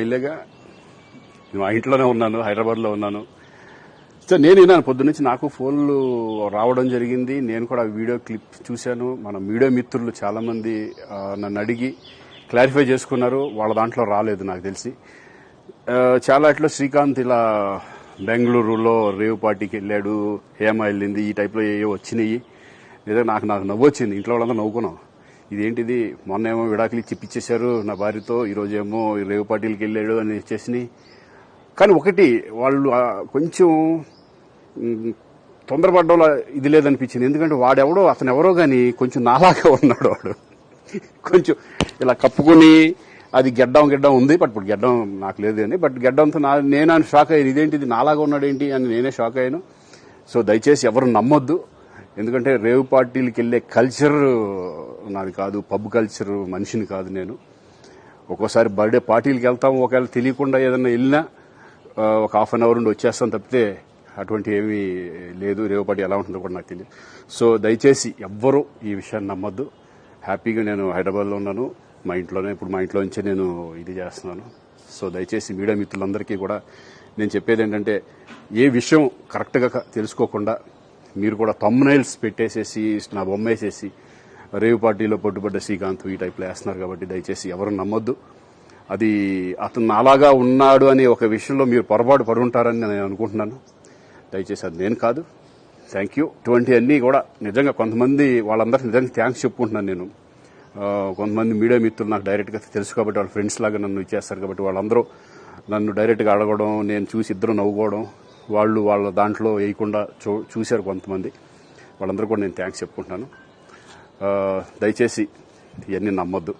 ఇల్లేగా, మా ఇంట్లోనే ఉన్నాను, హైదరాబాద్లో ఉన్నాను. సో నేను విన్నాను పొద్దున్నుంచి, నాకు ఫోన్లు రావడం జరిగింది. నేను కూడా వీడియో క్లిప్ చూశాను. మన మీడియా మిత్రులు చాలామంది నన్ను అడిగి క్లారిఫై చేసుకున్నారు. వాళ్ళ దాంట్లో రాలేదు నాకు తెలిసి. చాలా ఇట్లా శ్రీకాంత్ ఇలా బెంగళూరులో రేవ్ పార్టీకి వెళ్ళాడు, హేమ వెళ్ళింది, ఈ టైప్లో ఏవో వచ్చినాయి. నిజంగా నాకు నవ్వు వచ్చింది. ఇంట్లో వాళ్ళందరూ నవ్వుకున్నాం. ఇదేంటిది, మొన్న ఏమో విడాకులు ఇచ్చి పిచ్చేశారు నా భార్యతో, ఈరోజు ఏమో రేవ్ పార్టీలకి వెళ్ళాడు అని వచ్చేసినాయి. కానీ ఒకటి, వాళ్ళు కొంచెం తొందరపడ్డంలో ఇది లేదనిపించింది. ఎందుకంటే వాడెవడో, అతను ఎవరో కానీ కొంచెం నాలాగా ఉన్నాడు. వాడు కొంచెం ఇలా కప్పుకొని, అది గెడ్డం ఉంది, బట్ ఇప్పుడు గెడ్డం నాకు లేదు అని, బట్ గెడ్డంతో నేను షాక్ అయ్యాను. ఇదేంటిది నాలాగా ఉన్నాడు ఏంటి అని నేనే షాక్ అయ్యాను. సో దయచేసి ఎవరు నమ్మొద్దు. ఎందుకంటే రేవ్ పార్టీలకి వెళ్లే కల్చర్ నాది కాదు, పబ్ కల్చర్ మనిషిని కాదు నేను. ఒక్కోసారి బర్త్డే పార్టీలకి వెళ్తాము, ఒకవేళ తెలియకుండా ఏదన్నా వెళ్ళినా ఒక హాఫ్ అన్ అవర్ నుండి వచ్చేస్తాను తప్పితే అటువంటి ఏమీ లేదు. రేవ్ పార్టీ ఎలా ఉంటుందో కూడా నాకు తెలియదు. సో దయచేసి ఎవ్వరూ ఈ విషయాన్ని నమ్మొద్దు. హ్యాపీగా నేను హైదరాబాద్లో ఉన్నాను, మా ఇంట్లోనే. ఇప్పుడు మా ఇంట్లో నుంచే నేను ఇది చేస్తున్నాను. సో దయచేసి మీడియా మిత్రులందరికీ కూడా నేను చెప్పేది ఏంటంటే, ఏ విషయం కరెక్ట్గా తెలుసుకోకుండా మీరు కూడా థంబ్నైల్స్ పెట్టేసేసి, నా బొమ్మ వేసేసి రేవ్ పార్టీలో పట్టుబడ్డ శ్రీకాంత్ ఈ టైప్లో వేస్తున్నారు. కాబట్టి దయచేసి ఎవరు నమ్మొద్దు. అది అతను అలాగా ఉన్నాడు అనే ఒక విషయంలో మీరు పొరపాటు పడి ఉంటారని నేను అనుకుంటున్నాను. దయచేసి అది నేను కాదు. Thank you. ఇటువంటి అన్నీ కూడా నిజంగా కొంతమంది, వాళ్ళందరికీ నిజంగా థ్యాంక్స్ చెప్పుకుంటున్నాను నేను. కొంతమంది మీడియా మిత్రులు నాకు డైరెక్ట్గా తెలుసు కాబట్టి, వాళ్ళ ఫ్రెండ్స్ లాగా నన్ను ఇచ్చేస్తారు కాబట్టి, వాళ్ళందరూ నన్ను డైరెక్ట్గా అడగడం, నేను చూసి ఇద్దరు నవ్వుకోవడం, వాళ్ళు వాళ్ళ దాంట్లో వేయకుండా చూశారు కొంతమంది. వాళ్ళందరూ కూడా నేను థ్యాంక్స్ చెప్పుకుంటున్నాను. దయచేసి ఇవన్నీ నమ్మొద్దు.